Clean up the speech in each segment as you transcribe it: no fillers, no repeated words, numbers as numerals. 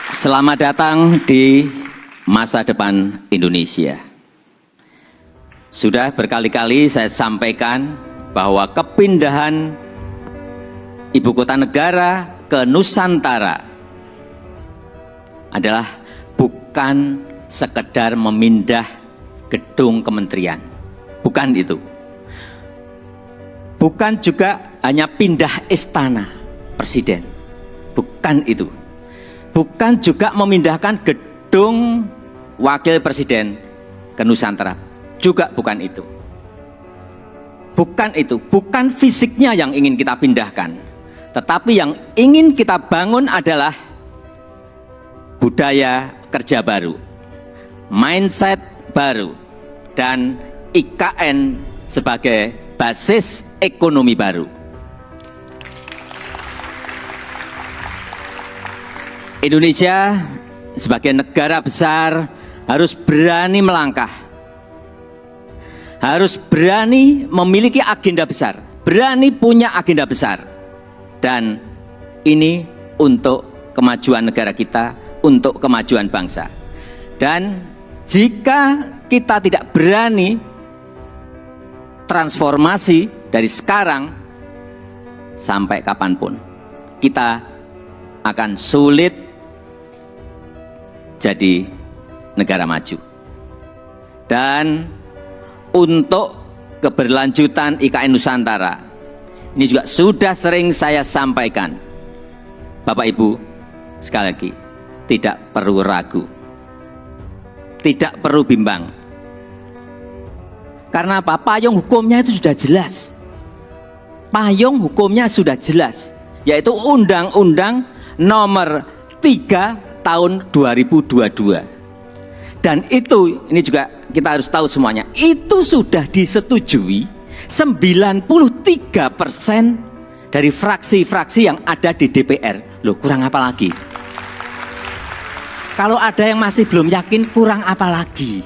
Selamat datang di masa depan Indonesia. Sudah berkali-kali saya sampaikan bahwa kepindahan ibu kota negara ke Nusantara adalah bukan sekedar memindah gedung kementerian. Bukan itu. Bukan juga hanya pindah istana presiden. Bukan itu. Bukan juga memindahkan gedung wakil presiden ke Nusantara. Juga bukan itu. Bukan itu. Bukan fisiknya yang ingin kita pindahkan. Tetapi yang ingin kita bangun adalah budaya kerja baru, mindset baru, dan IKN sebagai basis ekonomi baru. Indonesia sebagai negara besar harus berani melangkah, harus berani memiliki agenda besar, berani punya agenda besar, dan ini untuk kemajuan negara kita, untuk kemajuan bangsa. Dan jika kita tidak berani transformasi dari sekarang sampai kapanpun, kita akan sulit jadi negara maju. Dan untuk keberlanjutan IKN Nusantara, ini juga sudah sering saya sampaikan, Bapak Ibu, sekali lagi, tidak perlu ragu, tidak perlu bimbang. Karena apa? Payung hukumnya itu sudah jelas. Payung hukumnya sudah jelas, yaitu Undang-Undang Nomor 3 tahun 2022. Dan itu, ini juga kita harus tahu semuanya, itu sudah disetujui 93% dari fraksi-fraksi yang ada di DPR. Loh, kurang apa lagi? Kalau ada yang masih belum yakin, kurang apa lagi?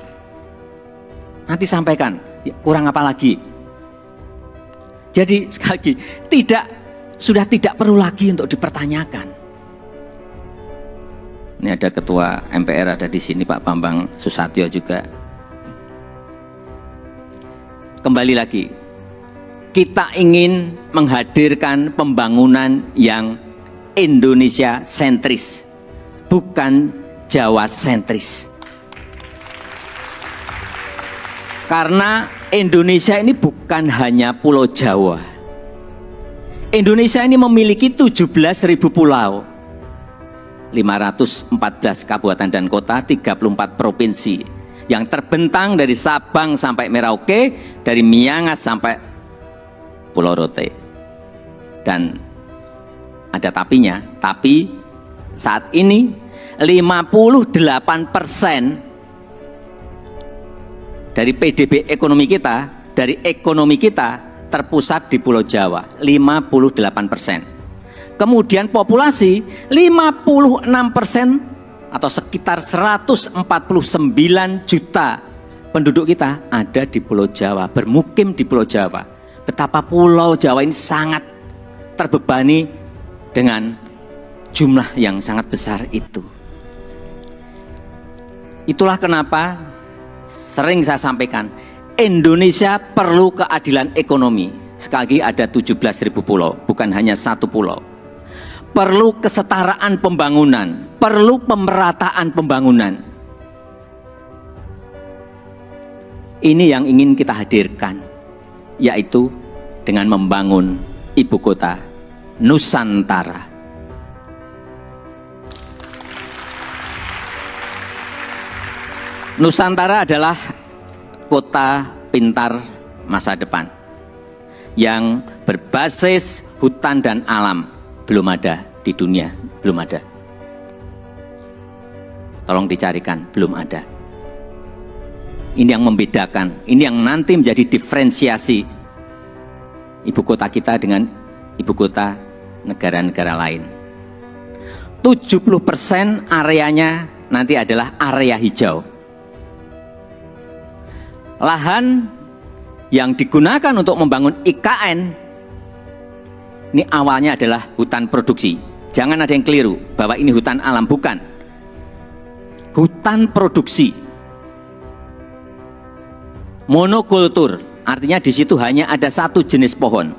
Nanti sampaikan, kurang apa lagi? Jadi sekali lagi, sudah tidak perlu lagi untuk dipertanyakan. Ini ada Ketua MPR ada di sini, Pak Bambang Susatyo juga. Kembali lagi, kita ingin menghadirkan pembangunan yang Indonesia sentris, bukan Jawa sentris. Karena Indonesia ini bukan hanya Pulau Jawa. Indonesia ini memiliki 17.000 pulau, 514 kabupaten dan kota, 34 provinsi yang terbentang dari Sabang sampai Merauke, dari Miangas sampai Pulau Rote. Dan ada tapinya, tapi saat ini 58% dari PDB ekonomi kita, dari ekonomi kita terpusat di Pulau Jawa, 58%. Kemudian populasi 56% atau sekitar 149 juta penduduk kita ada di Pulau Jawa, bermukim di Pulau Jawa. Betapa Pulau Jawa ini sangat terbebani dengan jumlah yang sangat besar itu. Itulah kenapa sering saya sampaikan, Indonesia perlu keadilan ekonomi. Sekali lagi, ada 17.000 pulau, bukan hanya satu pulau. Perlu kesetaraan pembangunan, perlu pemerataan pembangunan. Ini yang ingin kita hadirkan, yaitu dengan membangun ibu kota Nusantara. Nusantara adalah kota pintar masa depan yang berbasis hutan dan alam. Belum ada di dunia, belum ada. Tolong dicarikan, belum ada. Ini yang membedakan, ini yang nanti menjadi diferensiasi ibu kota kita dengan ibu kota negara-negara lain. 70% areanya nanti adalah area hijau. Lahan yang digunakan untuk membangun IKN ini awalnya adalah hutan produksi. Jangan ada yang keliru bahwa ini hutan alam, bukan. hutan produksi. Monokultur, artinya di situ hanya ada satu jenis pohon.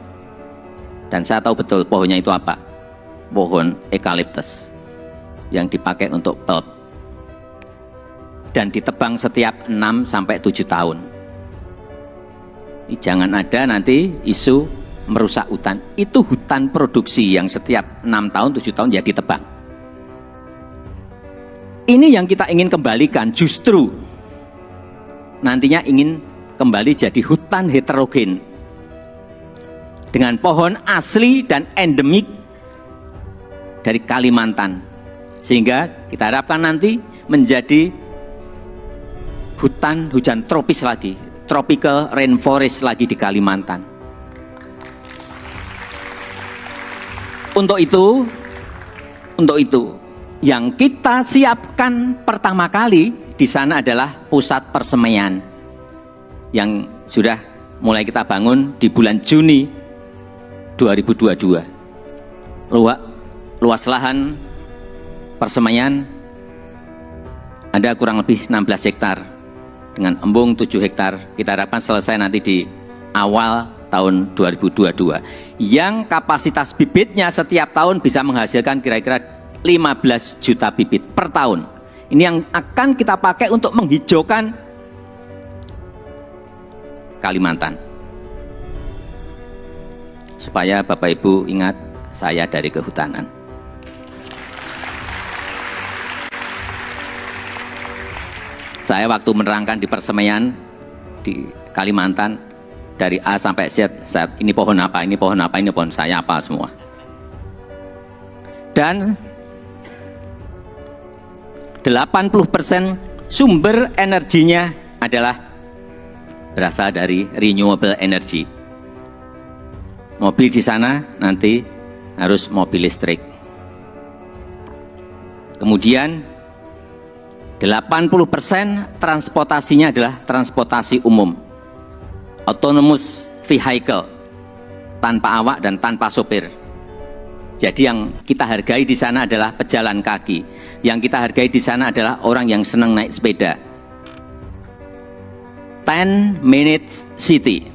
Dan saya tahu betul pohonnya itu apa. Pohon eukaliptus yang dipakai untuk pulp. Dan ditebang setiap 6-7 tahun. Jangan ada nanti isu merusak hutan. Itu hutan produksi yang setiap 6 tahun, 7 tahun ya ditebang. Ini yang kita ingin kembalikan, justru nantinya ingin kembali jadi hutan heterogen dengan pohon asli dan endemik dari Kalimantan, sehingga kita harapkan nanti menjadi hutan hujan tropis lagi, tropical rainforest lagi di Kalimantan. Untuk itu yang kita siapkan pertama kali di sana adalah pusat persemaian yang sudah mulai kita bangun di bulan Juni 2022. Luas lahan persemaian ada kurang lebih 16 hektar dengan embung 7 hektar. Kita harapkan selesai nanti di awal tahun 2022. Yang kapasitas bibitnya setiap tahun bisa menghasilkan kira-kira 15 juta bibit per tahun. Ini yang akan kita pakai untuk menghijaukan Kalimantan. Supaya Bapak Ibu ingat saya dari kehutanan. Saya waktu menerangkan di persemaian di Kalimantan dari A sampai Z, ini pohon apa, ini pohon apa, ini pohon saya apa semua. Dan 80% sumber energinya adalah berasal dari renewable energy. Mobil di sana nanti harus mobil listrik. Kemudian 80% transportasinya adalah transportasi umum, autonomous vehicle, tanpa awak dan tanpa sopir. Jadi yang kita hargai di sana adalah pejalan kaki. Yang kita hargai di sana adalah orang yang senang naik sepeda. 10 minutes city.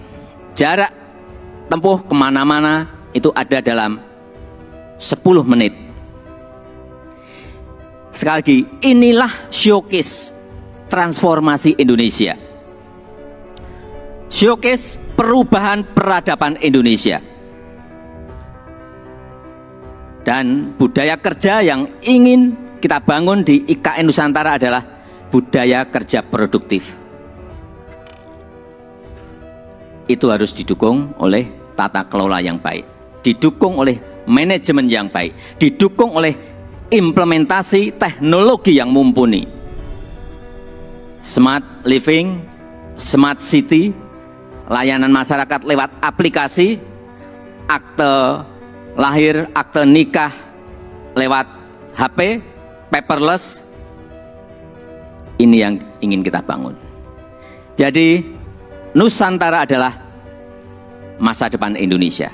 Jarak tempuh kemana-mana itu ada dalam 10 menit. Sekali lagi, inilah showcase transformasi Indonesia. Showcase perubahan peradaban Indonesia. Dan budaya kerja yang ingin kita bangun di IKN Nusantara adalah budaya kerja produktif. Itu harus didukung oleh tata kelola yang baik, didukung oleh manajemen yang baik, didukung oleh implementasi teknologi yang mumpuni. Smart living, smart city, layanan masyarakat lewat aplikasi, akte lahir, akte nikah lewat HP, paperless. Ini yang ingin kita bangun. Jadi Nusantara adalah masa depan Indonesia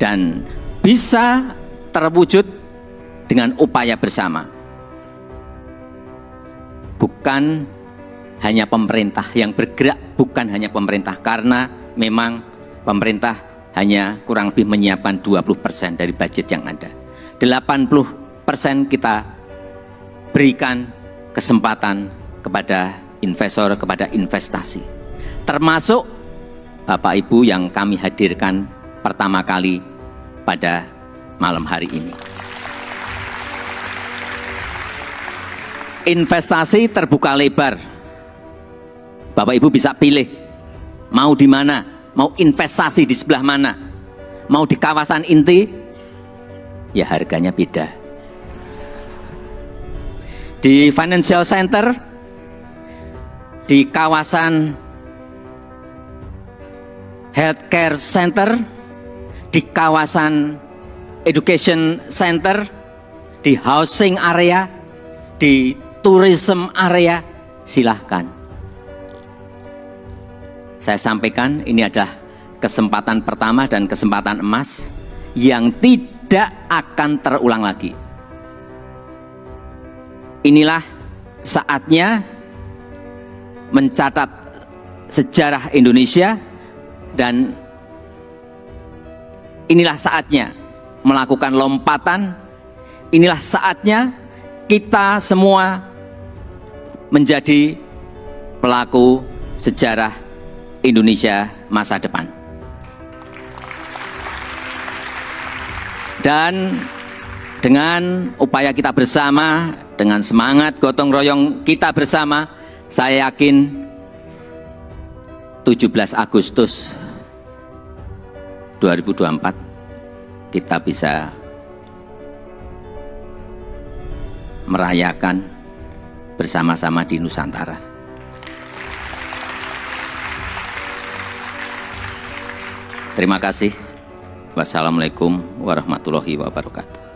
dan bisa terwujud dengan upaya bersama. Bukan hanya pemerintah yang bergerak, bukan hanya pemerintah, karena memang pemerintah hanya kurang lebih menyiapkan 20% dari budget yang ada. 80% kita berikan kesempatan kepada investor, kepada investasi. Termasuk Bapak Ibu yang kami hadirkan pertama kali pada malam hari ini. Investasi terbuka lebar. Bapak Ibu bisa pilih mau di mana, mau investasi di sebelah mana. Mau di kawasan inti, ya harganya beda. Di financial center, di kawasan healthcare center, di kawasan education center, di housing area, di tourism area, silahkan. Saya sampaikan ini adalah kesempatan pertama dan kesempatan emas yang tidak akan terulang lagi. inilah saatnya mencatat sejarah Indonesia, dan inilah saatnya melakukan lompatan. Inilah saatnya kita semua menjadi pelaku sejarah Indonesia masa depan. Dan dengan upaya kita bersama, dengan semangat gotong royong kita bersama, saya yakin 17 Agustus 2024 kita bisa merayakan bersama-sama di Nusantara. Terima kasih. Wassalamualaikum warahmatullahi wabarakatuh.